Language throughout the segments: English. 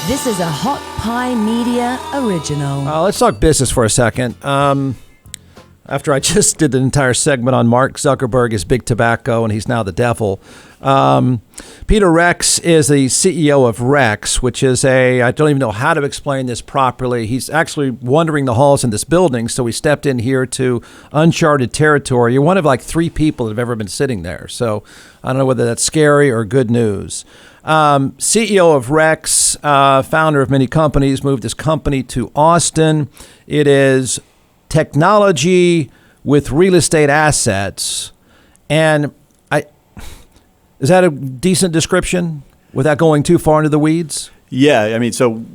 This is a Hot Pie Media original. Let's talk business for a second. After I just did the entire segment on Mark Zuckerberg is big tobacco and he's now the devil. Peter Rex is the CEO of Rex, which is I don't even know how to explain this properly. He's actually wandering the halls in this building, so we stepped in here to uncharted territory. You're one of like 3 people that have ever been sitting there, so I don't know whether that's scary or good news. CEO of Rex, founder of many companies, moved his company to Austin. It is technology with real estate assets. And is that a decent description without going too far into the weeds? Yeah, I mean, so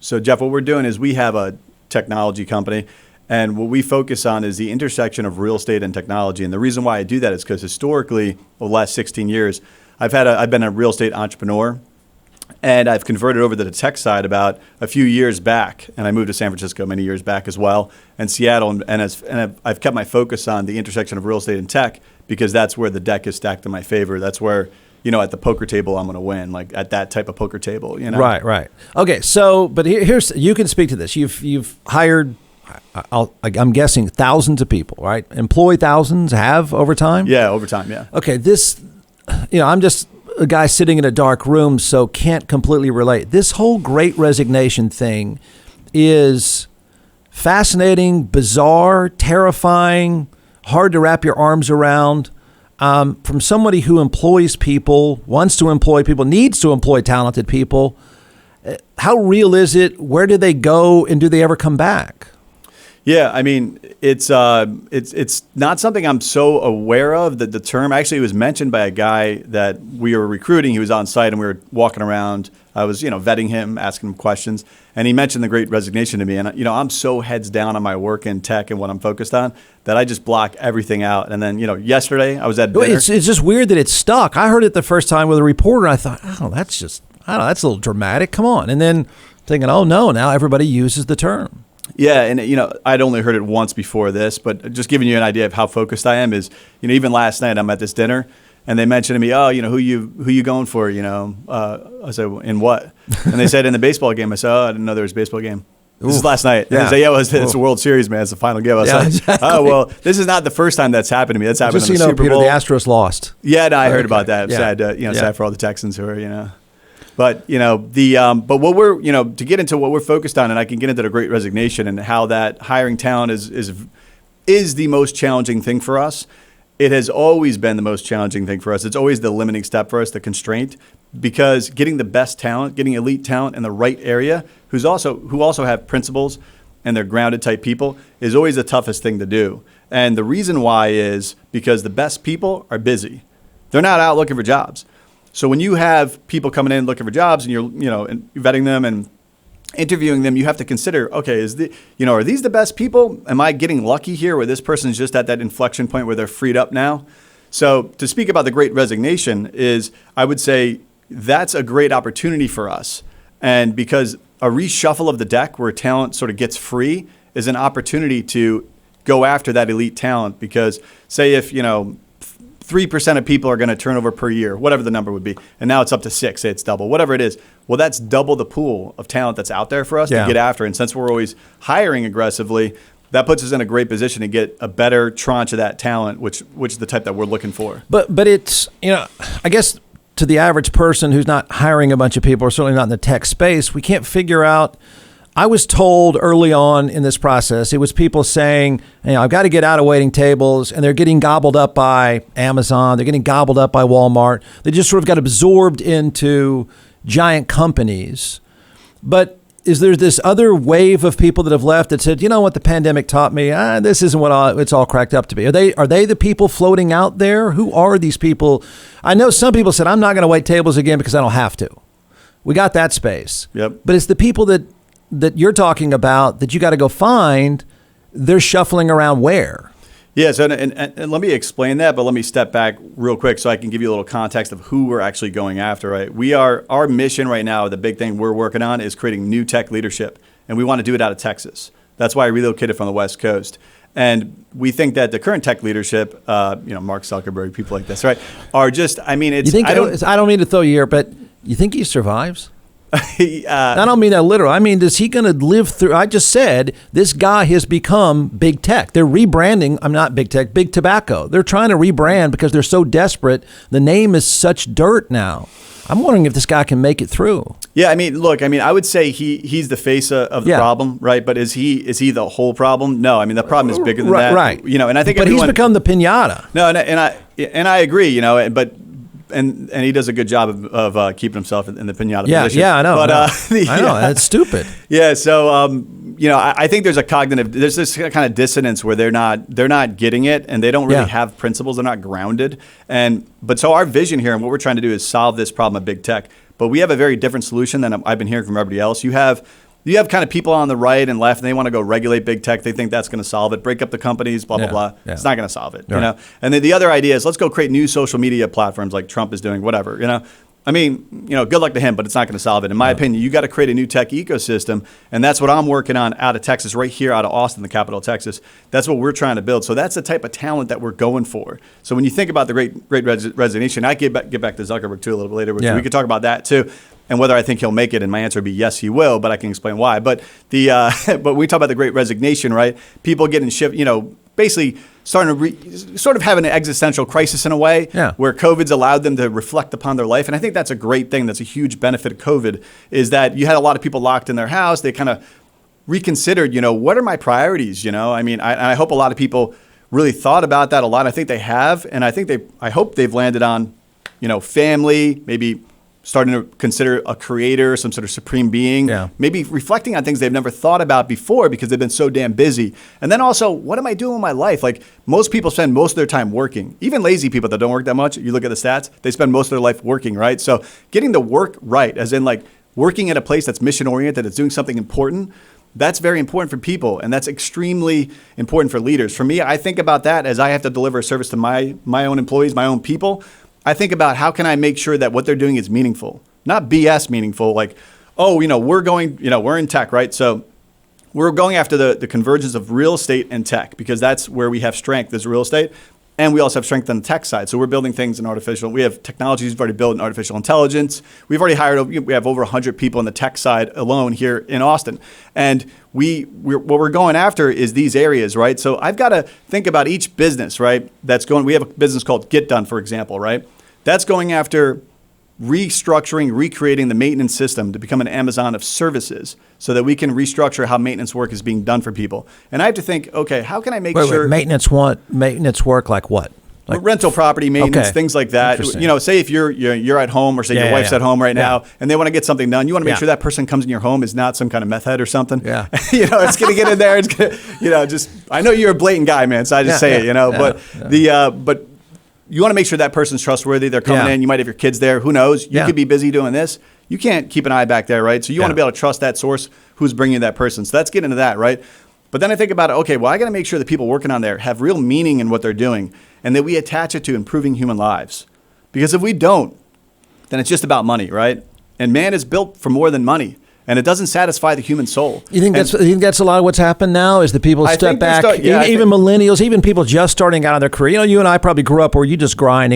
Jeff, what we're doing is we have a technology company, and what we focus on is the intersection of real estate and technology. And the reason why I do that is because historically, over the last 16 years, I've been a real estate entrepreneur, and I've converted over to the tech side about a few years back, and I moved to San Francisco many years back as well, and Seattle, and I've kept my focus on the intersection of real estate and tech because that's where the deck is stacked in my favor. That's where, at the poker table I'm going to win, like at that type of poker table, Right. Okay, so but here's you can speak to this. You've hired, I'm guessing thousands of people, right? Employed thousands, have over time? Yeah, over time, yeah. Okay, this, I'm just a guy sitting in a dark room, so can't completely relate. This whole Great Resignation thing is fascinating, bizarre, terrifying, hard to wrap your arms around. From somebody who employs people, wants to employ people, needs to employ talented people, how real is it? Where do they go, and do they ever come back? Yeah, I mean, it's not something I'm so aware of. The term actually was mentioned by a guy that we were recruiting. He was on site and we were walking around. I was, vetting him, asking him questions, and he mentioned the Great Resignation to me. And I'm so heads down on my work in tech and what I'm focused on that I just block everything out. And then, yesterday I was at dinner. It's just weird that it's stuck. I heard it the first time with a reporter. And I thought, that's a little dramatic. Come on. And then thinking, oh no, now everybody uses the term. Yeah, and I'd only heard it once before this, but just giving you an idea of how focused I am is, even last night I'm at this dinner and they mentioned to me, oh, who you going for, I said, in what? And they said in the baseball game. I said, oh, I didn't know there was a baseball game. This is last night. Yeah. And they said, it's the World Series, man. It's the final game. I was like, exactly. Oh, well, this is not the first time that's happened to me. That's happened Just in the Super Peter, Bowl. the Astros lost. Yeah, no, I heard about that. Yeah. Sad for all the Texans who are, But but what we're to get into what we're focused on, and I can get into the Great Resignation and how that hiring talent is the most challenging thing for us. It has always been the most challenging thing for us. It's always the limiting step for us, the constraint, because getting the best talent, getting elite talent in the right area, who also have principles and they're grounded type people, is always the toughest thing to do. And the reason why is because the best people are busy. They're not out looking for jobs. So when you have people coming in looking for jobs and you're vetting them and interviewing them, you have to consider, okay, are these the best people? Am I getting lucky here where this person's just at that inflection point where they're freed up now? So to speak about the Great Resignation is, I would say that's a great opportunity for us. And because a reshuffle of the deck where talent sort of gets free is an opportunity to go after that elite talent. Because say if 3% of people are going to turn over per year, whatever the number would be, and now it's up to 6, say it's double, whatever it is. Well, that's double the pool of talent that's out there for us to get after. And since we're always hiring aggressively, that puts us in a great position to get a better tranche of that talent, which is the type that we're looking for. But it's, I guess to the average person who's not hiring a bunch of people, or certainly not in the tech space, we can't figure out. I was told early on in this process, it was people saying, I've got to get out of waiting tables, and they're getting gobbled up by Amazon. They're getting gobbled up by Walmart. They just sort of got absorbed into giant companies. But is there this other wave of people that have left that said, what the pandemic taught me? This isn't what it's all cracked up to be. Are they the people floating out there? Who are these people? I know some people said, I'm not going to wait tables again because I don't have to. We got that space. Yep. But it's the people that you're talking about that you got to go find. They're shuffling around where? Yeah, so and let me explain that, but let me step back real quick so I can give you a little context of who we're actually going after, right? Our mission right now, the big thing we're working on is creating new tech leadership, and we want to do it out of Texas. That's why I relocated from the West Coast. And we think that the current tech leadership, Mark Zuckerberg, people like this, right, are just, You think, I don't mean to throw you here, but you think he survives? I don't mean that literal. I mean, is he going to live through? I just said this guy has become big tech. They're rebranding. I'm not big tech, big tobacco. They're trying to rebrand because they're so desperate. The name is such dirt now. I'm wondering if this guy can make it through. Yeah, I mean, look, I would say he's the face of the problem, right? But is he the whole problem? No, I mean, the problem is bigger than that, right? And I think, but he's become the pinata. No, and I agree, but. And he does a good job of keeping himself in the pinata position. Yeah, I know. But I know that's stupid. Yeah, so I think there's this kind of dissonance where they're not getting it, and they don't really have principles. They're not grounded. But so our vision here and what we're trying to do is solve this problem of big tech. But we have a very different solution than I've been hearing from everybody else. You have kind of people on the right and left, and they want to go regulate big tech. They think that's going to solve it. Break up the companies, blah, blah, blah. Yeah. It's not going to solve it, right. And then the other idea is let's go create new social media platforms like Trump is doing, whatever, I mean, good luck to him, but it's not going to solve it. In my opinion, you got to create a new tech ecosystem, and that's what I'm working on out of Texas, right here out of Austin, the capital of Texas. That's what we're trying to build. So that's the type of talent that we're going for. So when you think about the great resignation, I get back to Zuckerberg too a little bit later, which we could talk about that too. And whether I think he'll make it, and my answer would be yes, he will, but I can explain why. But but we talk about the Great Resignation, right? People getting basically starting to sort of have an existential crisis in a way, where COVID's allowed them to reflect upon their life. And I think that's a great thing. That's a huge benefit of COVID, is that you had a lot of people locked in their house. They kind of reconsidered, what are my priorities? I mean, I hope a lot of people really thought about that a lot. I think they have, and I hope they've landed on, family, maybe starting to consider a creator, some sort of supreme being, maybe reflecting on things they've never thought about before because they've been so damn busy. And then also, what am I doing with my life? Like, most people spend most of their time working. Even lazy people that don't work that much, you look at the stats, they spend most of their life working, right? So getting the work right, as in like working at a place that's mission-oriented, that's doing something important, that's very important for people, and that's extremely important for leaders. For me, I think about that as I have to deliver a service to my own employees, my own people. I think about how can I make sure that what they're doing is meaningful, not BS meaningful. Like, we're in tech, right? So we're going after the convergence of real estate and tech because that's where we have strength is real estate. And we also have strength on the tech side. So we're building things in we have technologies we've already built in artificial intelligence. We've already we have over 100 people on the tech side alone here in Austin. And what we're going after is these areas, right? So I've got to think about each business, right? We have a business called Get Done, for example, right? That's going after restructuring, recreating the maintenance system to become an Amazon of services so that we can restructure how maintenance work is being done for people. And I have to think, okay, how can I make sure... Maintenance work like what? Like rental property maintenance, things like that. Say if you're at home or say your wife's at home right now and they want to get something done, you want to make sure that person comes in your home is not some kind of meth head or something. Yeah. It's going to get in there. It's going to, I know you're a blatant guy, man, so I just say it, but you want to make sure that person's trustworthy. They're coming in. You might have your kids there. Who knows? You could be busy doing this. You can't keep an eye back there, right? So you want to be able to trust that source who's bringing that person. So let's get into that, right? But then I think about it, okay, well, I got to make sure the people working on there have real meaning in what they're doing and that we attach it to improving human lives. Because if we don't, then it's just about money, right? And man is built for more than money. And it doesn't satisfy the human soul. You think that's a lot of what's happened now? Is the people step back, even millennials, even people just starting out in their career. You and I probably grew up where you just grind,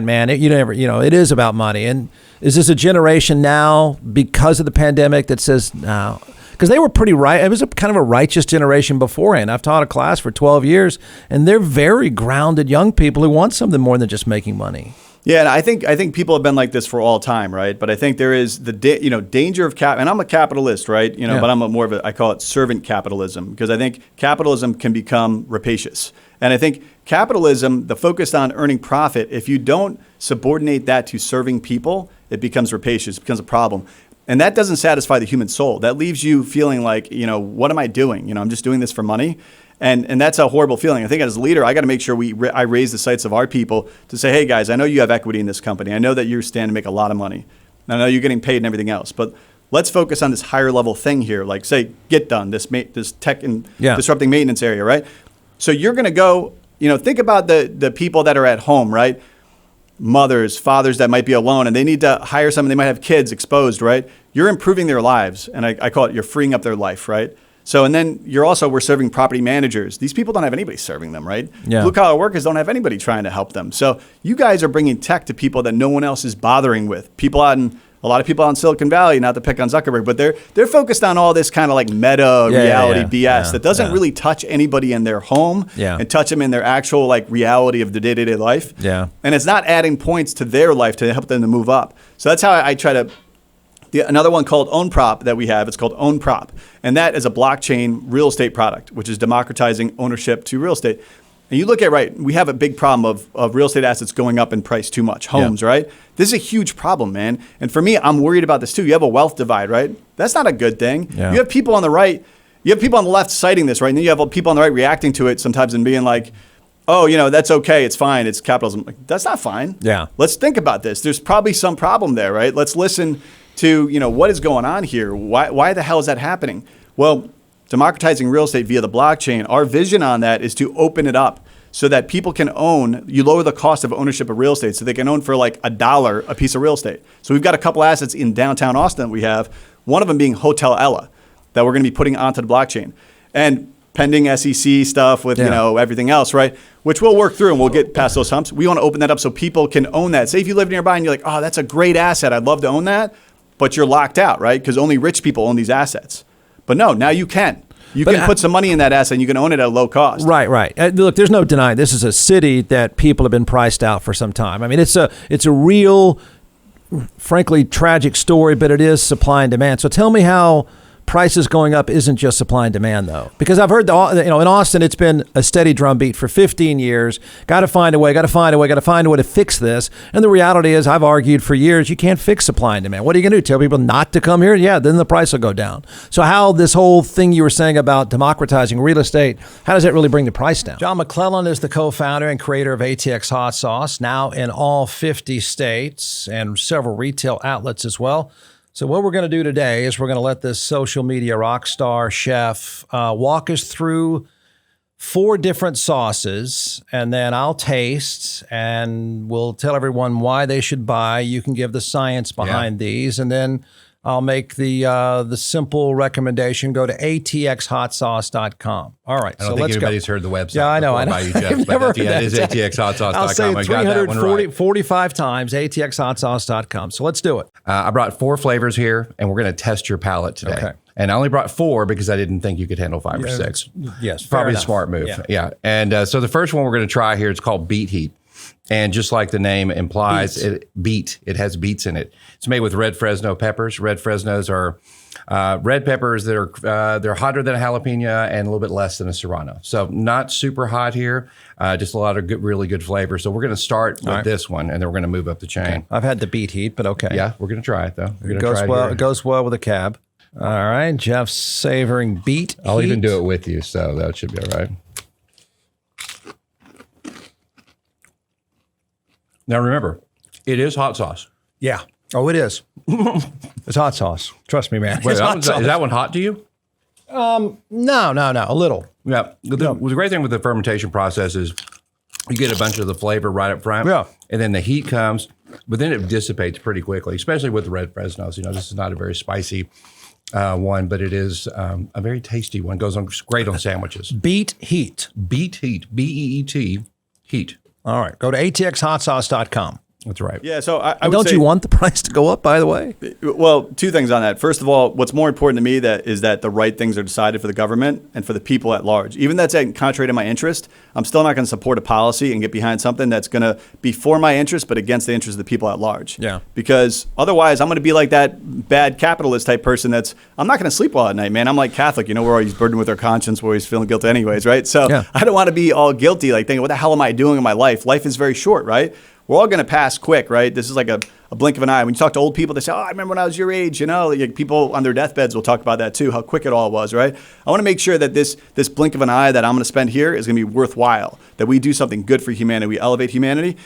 man. It is about money. And is this a generation now because of the pandemic that says no? Because they were pretty right. It was a kind of a righteous generation beforehand. I've taught a class for 12 years, and they're very grounded young people who want something more than just making money. Yeah, and I think people have been like this for all time, right? But I think there is the danger of and I'm a capitalist, right? But I'm more of I call it servant capitalism because I think capitalism can become rapacious. And I think capitalism, the focus on earning profit, if you don't subordinate that to serving people, it becomes rapacious, it becomes a problem. And that doesn't satisfy the human soul. That leaves you feeling like, what am I doing? I'm just doing this for money. And that's a horrible feeling. I think as a leader, I got to make sure I raise the sights of our people to say, hey, guys, I know you have equity in this company. I know that you're standing to make a lot of money. I know you're getting paid and everything else. But let's focus on this higher level thing here, like, say, Get Done, this tech and disrupting maintenance area, right? So you're going to go, think about the people that are at home, right? Mothers, fathers that might be alone, and they need to hire someone. They might have kids exposed, right? You're improving their lives. And I call it you're freeing up their life, right? So, and then we're serving property managers. These people don't have anybody serving them, right? Yeah. Blue collar workers don't have anybody trying to help them. So you guys are bringing tech to people that no one else is bothering with. People out in a lot of people out in Silicon Valley, not to pick on Zuckerberg, but they're focused on all this kind of like meta reality BS that doesn't really touch anybody in their home and touch them in their actual like reality of the day-to-day life. Yeah. And it's not adding points to their life to help them to move up. So that's how I try to. Another one called OwnProp that we have, it's called OwnProp. And that is a blockchain real estate product, which is democratizing ownership to real estate. And you look at, we have a big problem of real estate assets going up in price too much, homes, right? This is a huge problem, man. And for me, I'm worried about this too. You have a wealth divide, right? That's not a good thing. Yeah. You have people on the right, you have people on the left citing this, right? And then you have people on the right reacting to it sometimes and being like, oh, that's okay, it's fine, it's capitalism. Like, that's not fine. Yeah. Let's think about this. There's probably some problem there, right? Let's listen to, what is going on here? Why the hell is that happening? Well, democratizing real estate via the blockchain, our vision on that is to open it up so that people can own, you lower the cost of ownership of real estate so they can own for like $1 a piece of real estate. So we've got a couple assets in downtown Austin that we have, one of them being Hotel Ella that we're going to be putting onto the blockchain. And pending SEC stuff with, everything else, right? Which we'll work through and we'll get past those humps. We want to open that up so people can own that. Say if you live nearby and you're like, oh, that's a great asset, I'd love to own that. But you're locked out, right? Because only rich people own these assets. But no, now you can. You can put some money in that asset and you can own it at a low cost. Right. Look, there's no denying this is a city that people have been priced out for some time. I mean, it's a real, frankly, tragic story, but it is supply and demand. So tell me how prices going up isn't just supply and demand, though. Because I've heard, in Austin, it's been a steady drumbeat for 15 years. Got to find a way to fix this. And the reality is, I've argued for years, you can't fix supply and demand. What are you going to do? Tell people not to come here? Yeah, then the price will go down. So how this whole thing you were saying about democratizing real estate, how does that really bring the price down? John McClellan is the co-founder and creator of ATX Hot Sauce, now in all 50 states and several retail outlets as well. So what we're going to do today is we're going to let this social media rock star chef walk us through 4 different sauces, and then I'll taste, and we'll tell everyone why they should buy. You can give the science behind these, and then I'll make the simple recommendation. Go to atxhotsauce.com. All right, I don't think anybody's heard the website. Yeah, I know. By you, Jeff, but it is atxhotsauce.com. I'll say I got that one right. 45 times, atxhotsauce.com. So let's do it. I brought 4 flavors here, and we're going to test your palate today. Okay. And I only brought 4 because I didn't think you could handle 5 or 6. Yes, probably a smart move. Yeah. And so the first one we're going to try here, it's called Beet Heat. And just like the name implies, it has beets in it. It's made with red Fresno peppers. Red Fresnos are red peppers that are they're hotter than a jalapeno and a little bit less than a serrano. So not super hot here, just a lot of really good flavor. So we're going to start with this one, and then we're going to move up the chain. Okay. I've had the Beet Heat, but okay. Yeah, we're going to try it though. It goes well with a cab. All right, Jeff's savoring Beet Heat. I'll even do it with you, so that should be all right. Now remember, it is hot sauce. Yeah. Oh, it is. It's hot sauce. Trust me, man. Wait, is that one hot to you? No. A little. Yeah. The great thing with the fermentation process is you get a bunch of the flavor right up front. Yeah. And then the heat comes, but then it dissipates pretty quickly, especially with the red Fresnos. This is not a very spicy one, but it is a very tasty one. Goes on great on sandwiches. Beet Heat. Beet Heat. B-E-E-T. Heat. All right. Go to atxhotsauce.com. That's right. Yeah, so I would don't say, you want the price to go up, by the way? Well, 2 things on that. First of all, what's more important to me is that the right things are decided for the government and for the people at large. Even that's contrary to my interest, I'm still not going to support a policy and get behind something that's going to be for my interest but against the interest of the people at large. Yeah. Because otherwise, I'm going to be like that bad capitalist type person I'm not going to sleep well at night, man. I'm like Catholic, we're always burdened with our conscience, we're always feeling guilty anyways, right? So I don't want to be all guilty, like thinking, what the hell am I doing in my life? Life is very short, right? We're all going to pass quick, right? This is like a blink of an eye. When you talk to old people, they say, I remember when I was your age, like people on their deathbeds will talk about that too, how quick it all was, right? I want to make sure that this blink of an eye that I'm going to spend here is going to be worthwhile, that we do something good for humanity, we elevate humanity.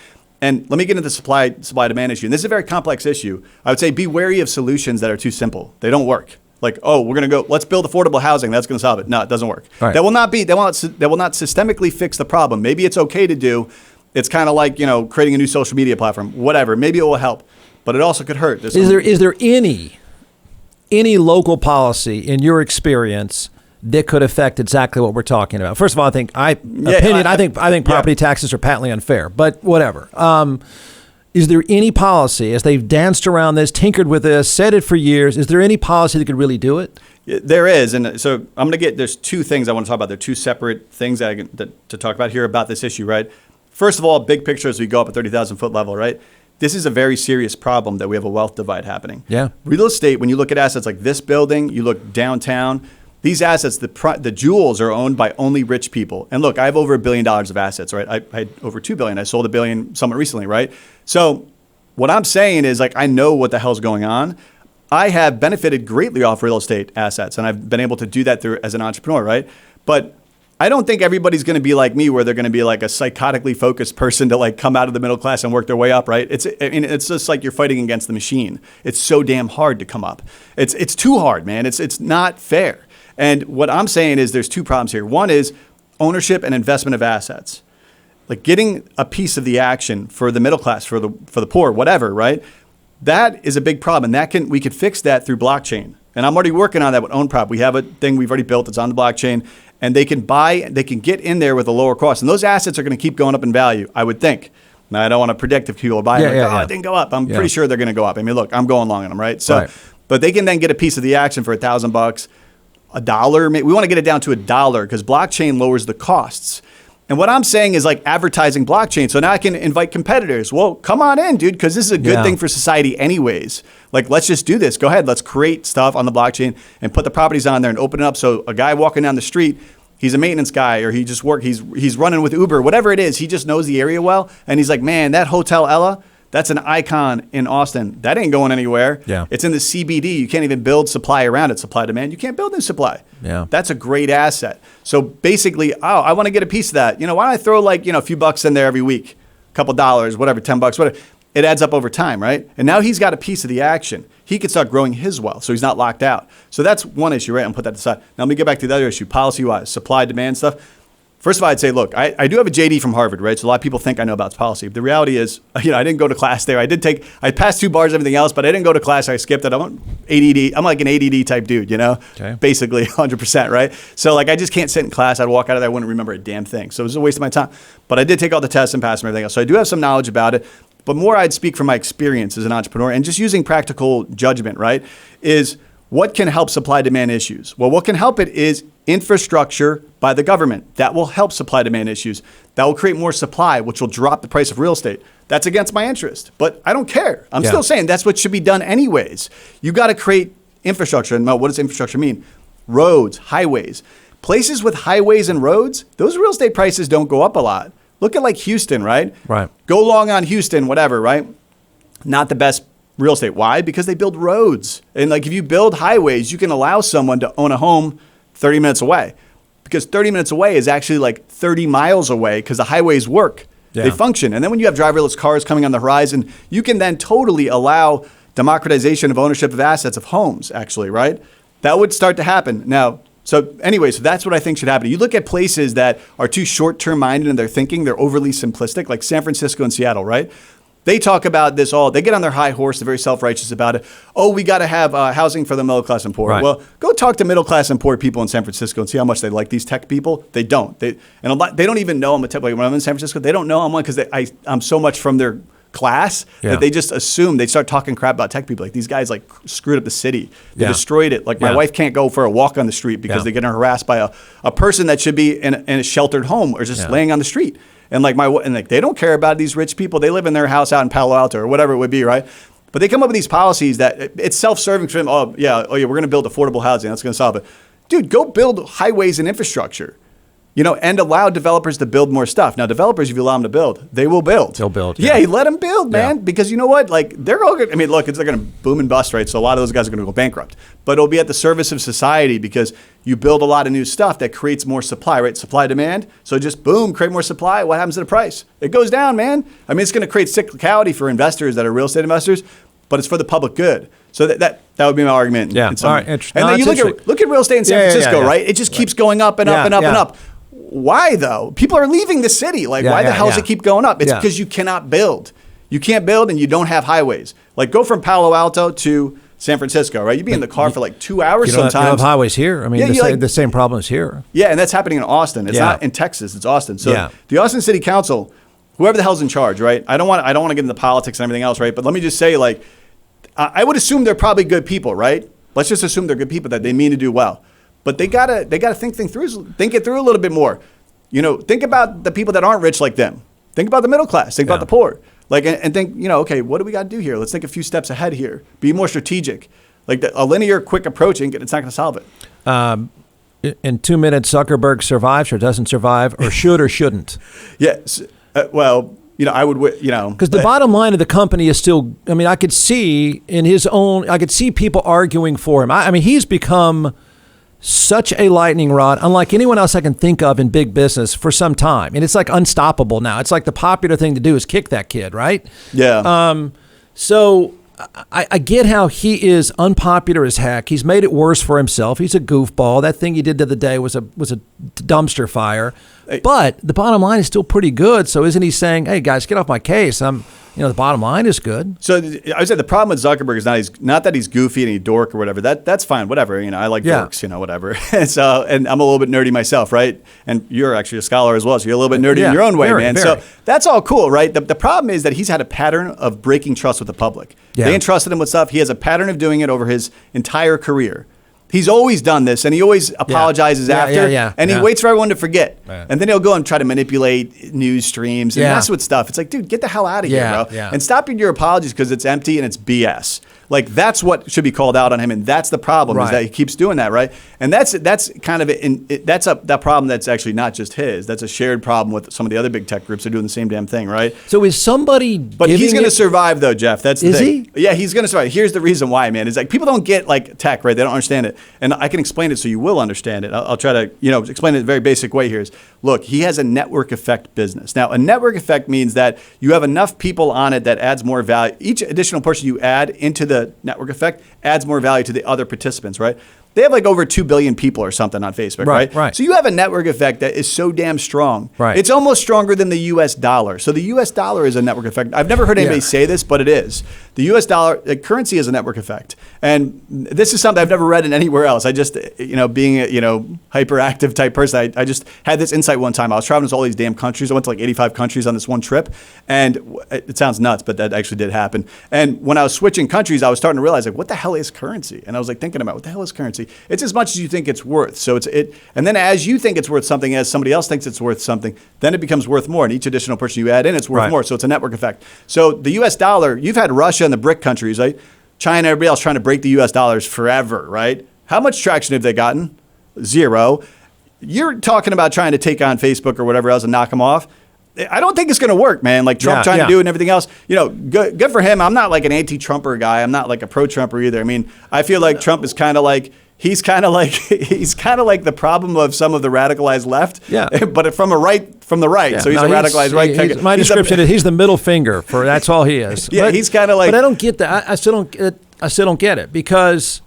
And let me get into the supply-demand issue. And this is a very complex issue. I would say be wary of solutions that are too simple. They don't work. Like, we're going to let's build affordable housing. That's going to solve it. No, it doesn't work. Right. That will not systemically fix the problem. Maybe it's okay to do. It's kind of like, creating a new social media platform, whatever. Maybe it will help, but it also could hurt. Is there any local policy in your experience that could affect exactly what we're talking about? First of all, I think property taxes are patently unfair, but whatever. is there any policy, as they've danced around this, tinkered with this, said it for years, is there any policy that could really do it? There is. And so I'm going to there's two things I want to talk about. There are two separate things to talk about here about this issue, right? First of all, big picture as we go up a 30,000 foot level, right? This is a very serious problem that we have a wealth divide happening. Yeah. Real estate, when you look at assets like this building, you look downtown, these assets, the jewels are owned by only rich people. And look, I have over $1 billion of assets, right? I had over $2 billion. I sold $1 billion somewhat recently, right? So what I'm saying is, like, I know what the hell's going on. I have benefited greatly off real estate assets, and I've been able to do that through as an entrepreneur, right? But I don't think everybody's going to be like me, where they're going to be like a psychotically focused person to like come out of the middle class and work their way up, right? It's just like you're fighting against the machine. It's so damn hard to come up. It's too hard, man. It's not fair. And what I'm saying is there's two problems here. One is ownership and investment of assets, like getting a piece of the action for the middle class, for the poor, whatever, right? That is a big problem, and we could fix that through blockchain. And I'm already working on that with OwnProp. We have a thing we've already built that's on the blockchain, and they can get in there with a lower cost. And those assets are going to keep going up in value, I would think. Now, I don't want to predict if people buy them. It didn't go up. I'm pretty sure they're going to go up. I mean, look, I'm going long on them, right? So, but they can then get a piece of the action for $1,000, $1. We want to get it down to $1 because blockchain lowers the costs. And what I'm saying is like advertising blockchain. So now I can invite competitors. Well, come on in, dude, because this is a good thing for society anyways. Like, let's just do this. Go ahead. Let's create stuff on the blockchain and put the properties on there and open it up. So a guy walking down the street, he's a maintenance guy, or he just he's running with Uber, whatever it is. He just knows the area well. And he's like, man, that Hotel Ella, that's an icon in Austin. That ain't going anywhere. Yeah. It's in the CBD. You can't even build supply around it, supply demand. You can't build new supply. Yeah. That's a great asset. So basically, I want to get a piece of that. Why don't I throw like, a few bucks in there every week, a couple dollars, whatever, $10, whatever. It adds up over time, right? And now he's got a piece of the action. He can start growing his wealth, so he's not locked out. So that's one issue, right? And put that aside. Now let me get back to the other issue, policy-wise, supply, demand stuff. First of all, I'd say, look, I do have a JD from Harvard, right? So a lot of people think I know about policy. The reality is, I didn't go to class there. I passed 2 bars, everything else, but I didn't go to class. I skipped it. I'm ADD. I'm like an ADD type dude, Okay. Basically 100%, right? So like, I just can't sit in class. I'd walk out of there, I wouldn't remember a damn thing. So it was a waste of my time. But I did take all the tests and pass and everything else. So I do have some knowledge about it. But more, I'd speak from my experience as an entrepreneur and just using practical judgment, right? Is what can help supply-demand issues? Well, what can help it is infrastructure by the government. That will help supply-demand issues. That will create more supply, which will drop the price of real estate. That's against my interest, but I don't care. I'm still saying that's what should be done anyways. You got to create infrastructure. And what does infrastructure mean? Roads, highways. Places with highways and roads, those real estate prices don't go up a lot. Look at like Houston, right? Right. Go long on Houston, whatever, right? Not the best real estate. Why? Because they build roads. And like if you build highways, you can allow someone to own a home 30 minutes away. Because 30 minutes away is actually like 30 miles away because the highways work. Yeah. They function. And then when you have driverless cars coming on the horizon, you can then totally allow democratization of ownership of assets, of homes, actually, right? That would start to happen. Now, so that's what I think should happen. You look at places that are too short-term minded in their thinking, they're overly simplistic, like San Francisco and Seattle, right? They talk about this they get on their high horse, they're very self-righteous about it. Oh, we got to have housing for the middle class and poor. Right. Well, go talk to middle class and poor people in San Francisco and see how much they like these tech people. They don't. They don't even know I'm a tech. Like when I'm in San Francisco, they don't know I'm one because I'm so much from their class that they just assume. They start talking crap about tech people. Like these guys like screwed up the city. They destroyed it. Like my wife can't go for a walk on the street because they're getting harassed by a person that should be in a sheltered home or just laying on the street. And like they don't care about these rich people. They live in their house out in Palo Alto or whatever it would be, right? But they come up with these policies that it's self-serving for them. Oh yeah, we're going to build affordable housing. That's going to solve it. Dude, go build highways and infrastructure. And allow developers to build more stuff. Now, developers, if you allow them to build, they will build. They'll build. Yeah, you let them build, man. Because you know what? Like, they're all good. I mean, look, they're going to boom and bust, right? So a lot of those guys are going to go bankrupt. But it'll be at the service of society because you build a lot of new stuff that creates more supply, right? Supply, demand. So just boom, create more supply. What happens to the price? It goes down, man. I mean, it's going to create cyclicality for investors that are real estate investors, but it's for the public good. So that would be my argument. Yeah. All right. Interesting. And then you look at real estate in San Francisco, right? It just keeps going up and up and up and up. Why though? People are leaving the city. Like, why the hell does it keep going up? It's because you cannot build. You can't build and you don't have highways. Like go from Palo Alto to San Francisco, right? You'd be in the car for like 2 hours sometimes. You don't have highways here. I mean, the same problem is here. Yeah, and that's happening in Austin. It's not in Texas. It's Austin. So the Austin City Council, whoever the hell's in charge, right? I don't want to get into politics and everything else, right? But let me just say, like, I would assume they're probably good people, right? Let's just assume they're good people, that they mean to do well. But they gotta think it through a little bit more. You know, think about the people that aren't rich like them. Think about the middle class. Think about the poor. Like, and think, you know, okay, what do we got to do here? Let's think a few steps ahead here. Be more strategic. Like a linear, quick approach, it's not going to solve it. In 2 minutes, Zuckerberg survives or doesn't survive, or should or shouldn't? Yes. Well, you know, I would, you know. Because the bottom line of the company is still, I mean, I could see people arguing for him. I mean, he's become such a lightning rod, unlike anyone else I can think of in big business for some time. And it's like unstoppable now. It's like the popular thing to do is kick that kid, right? Yeah. So I get how he is unpopular as heck. He's made it worse for himself. He's a goofball. That thing he did the other day was a dumpster fire. But the bottom line is still pretty good. So isn't he saying, hey, guys, get off my case? The bottom line is good. So I would say the problem with Zuckerberg is not that he's goofy and he's dork or whatever. That's fine, whatever. You know, I like dorks, you know, whatever. and I'm a little bit nerdy myself, right? And you're actually a scholar as well, so you're a little bit nerdy in your own way, man. Very. So that's all cool, right? The problem is that he's had a pattern of breaking trust with the public. Yeah. They entrusted him with stuff. He has a pattern of doing it over his entire career. He's always done this, and he always apologizes after, and he waits for everyone to forget. Yeah. And then he'll go and try to manipulate news streams and mess with stuff. It's like, dude, get the hell out of here, bro. Yeah. And stop your apologies because it's empty and it's BS. Like, that's what should be called out on him, and that's the problem, is that he keeps doing that, right? And that's kind of that problem that's actually not just his. That's a shared problem with some of the other big tech groups. They're doing the same damn thing, right? So is somebody But he's going to survive, though, Jeff. That's the thing. Is he? Yeah, he's going to survive. Here's the reason why, man. It's like people don't get, like, tech, right? They don't understand it. And I can explain it so you will understand it. I'll try to, explain it in a very basic way here. Look, he has a network effect business. Now, a network effect means that you have enough people on it that adds more value. Each additional person you add into the network effect adds more value to the other participants, right? They have like over 2 billion people or something on Facebook, right? So you have a network effect that is so damn strong. Right. It's almost stronger than the US dollar. So the US dollar is a network effect. I've never heard anybody say this, but it is. The US dollar, the currency is a network effect. And this is something I've never read in anywhere else. I just, being a, hyperactive type person, I just had this insight one time. I was traveling to all these damn countries. I went to like 85 countries on this one trip. And it sounds nuts, but that actually did happen. And when I was switching countries, I was starting to realize, like, what the hell is currency? And I was like thinking about, what the hell is currency? It's as much as you think it's worth. So and then as you think it's worth something, as somebody else thinks it's worth something, then it becomes worth more. And each additional person you add in, it's worth more. So it's a network effect. So the US dollar, you've had Russia and the BRIC countries, right? China, everybody else trying to break the US dollars forever, right? How much traction have they gotten? Zero. You're talking about trying to take on Facebook or whatever else and knock them off. I don't think it's going to work, man. Like Trump trying to do it and everything else. Good for him. I'm not like an anti-Trumper guy. I'm not like a pro-Trumper either. I mean, I feel like Trump is kind of like, he's kind of like the problem of some of the radicalized left. Yeah. But from the right. Yeah. So he's a radicalized right. My description is he's the middle finger for that's all he is. Yeah, he's kind of like. But I don't get that. I still don't get it because.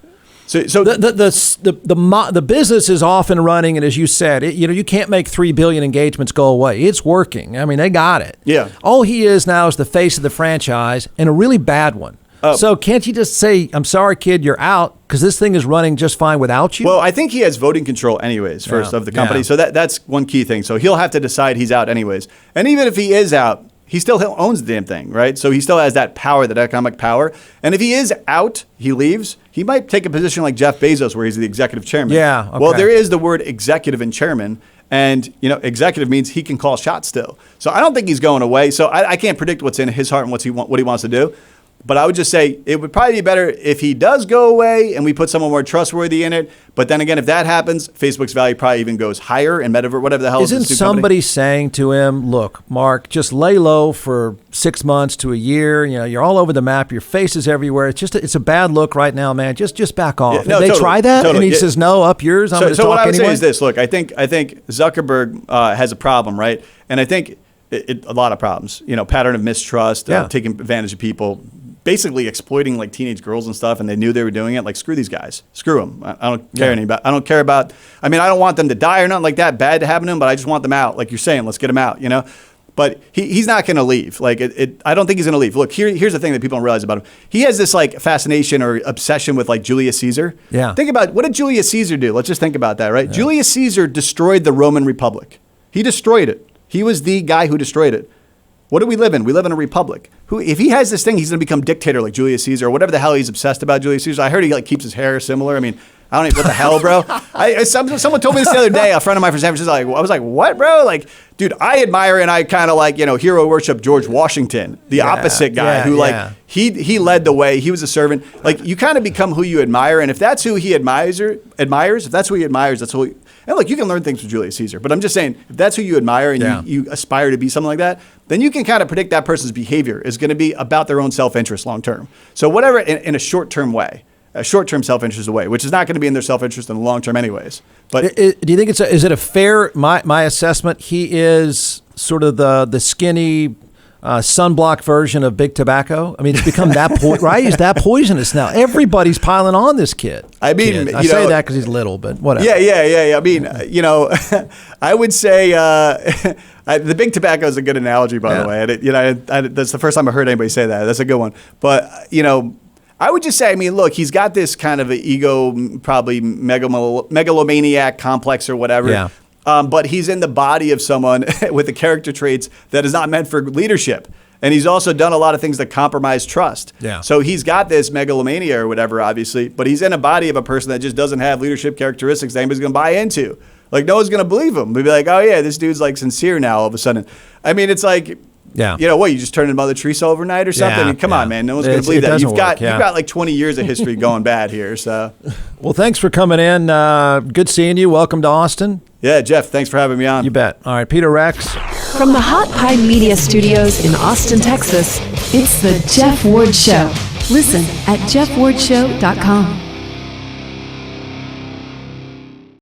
So the business is off and running, and as you said, you can't make 3 billion engagements go away. It's working. I mean, they got it. Yeah. All he is now is the face of the franchise, and a really bad one. So can't you just say, I'm sorry, kid, you're out, because this thing is running just fine without you? Well, I think he has voting control anyways, first, of the company. Yeah. So that's one key thing. So he'll have to decide he's out anyways. And even if he is out, he still owns the damn thing, right? So he still has that power, that economic power. And if he is out, he leaves, he might take a position like Jeff Bezos where he's the executive chairman. Yeah. Okay. Well, there is the word executive and chairman. And, executive means he can call shots still. So I don't think he's going away. So I can't predict what's in his heart and what he wants to do. But I would just say it would probably be better if he does go away and we put someone more trustworthy in it. But then again, if that happens, Facebook's value probably even goes higher and whatever the hell. Isn't somebody saying to him, look, Mark, just lay low for 6 months to a year. You're all over the map. Your face is everywhere. It's a bad look right now, man. Just back off. Yeah, no, they try that? Totally. And he says, no, up yours. I'm going to talk So what I would anyway. say is this. Look, I think Zuckerberg has a problem, right? And I think a lot of problems. Pattern of mistrust, taking advantage of people, basically exploiting like teenage girls and stuff, and they knew they were doing it. Like, screw these guys. Screw them. I don't care I don't care about. I mean, I don't want them to die or nothing like that bad to happen to them, but I just want them out. Like you're saying, let's get them out. But he's not going to leave. Like I don't think he's going to leave. Look, here's the thing that people don't realize about him. He has this like fascination or obsession with like Julius Caesar. Yeah. Think about what did Julius Caesar do? Let's just think about that, right? Yeah. Julius Caesar destroyed the Roman Republic. He destroyed it. He was the guy who destroyed it. What do we live in? We live in a republic. If he has this thing, he's going to become dictator like Julius Caesar or whatever the hell he's obsessed about Julius Caesar. I heard he like keeps his hair similar. I mean, I don't even, what the hell, bro? Someone told me this the other day, a friend of mine from San Francisco, I was like, what, bro? Like, dude, I admire and I kind of like, hero worship George Washington, the opposite guy who like, he led the way. He was a servant. Like, you kind of become who you admire. And if that's who he admires, if that's who he admires, that's who and look, you can learn things from Julius Caesar, but I'm just saying, if that's who you admire and you aspire to be something like that, then you can kind of predict that person's behavior is going to be about their own self-interest long term. So whatever in a short-term way, a short-term self-interest away, which is not going to be in their self-interest in the long term anyways. But do you think is it a fair, my assessment, he is sort of the skinny sunblock version of big tobacco? I mean, it's become that right? He's that poisonous now. Everybody's piling on this kid. I mean, I say that because he's little, but whatever. Yeah. I mean, I would say the big tobacco is a good analogy, by the way. And that's the first time I heard anybody say that. That's a good one. But I would just say, I mean, look, he's got this kind of an ego, probably megalomaniac complex or whatever. Yeah. But he's in the body of someone with the character traits that is not meant for leadership. And he's also done a lot of things that compromise trust. Yeah. So he's got this megalomania or whatever, obviously, but he's in a body of a person that just doesn't have leadership characteristics that anybody's going to buy into. Like, no one's going to believe him. They'll be like, oh, yeah, this dude's like sincere now all of a sudden. I mean, it's like, what, you just turned into Mother Teresa overnight or something? I mean, come on, man. No one's going to believe that. You've got like 20 years of history going bad here. So, well, thanks for coming in. Good seeing you. Welcome to Austin. Yeah, Jeff, thanks for having me on. You bet. All right, Peter Rex. From the Hot Pie Media Studios in Austin, Texas, it's the Jeff Ward Show. Listen at jeffwardshow.com.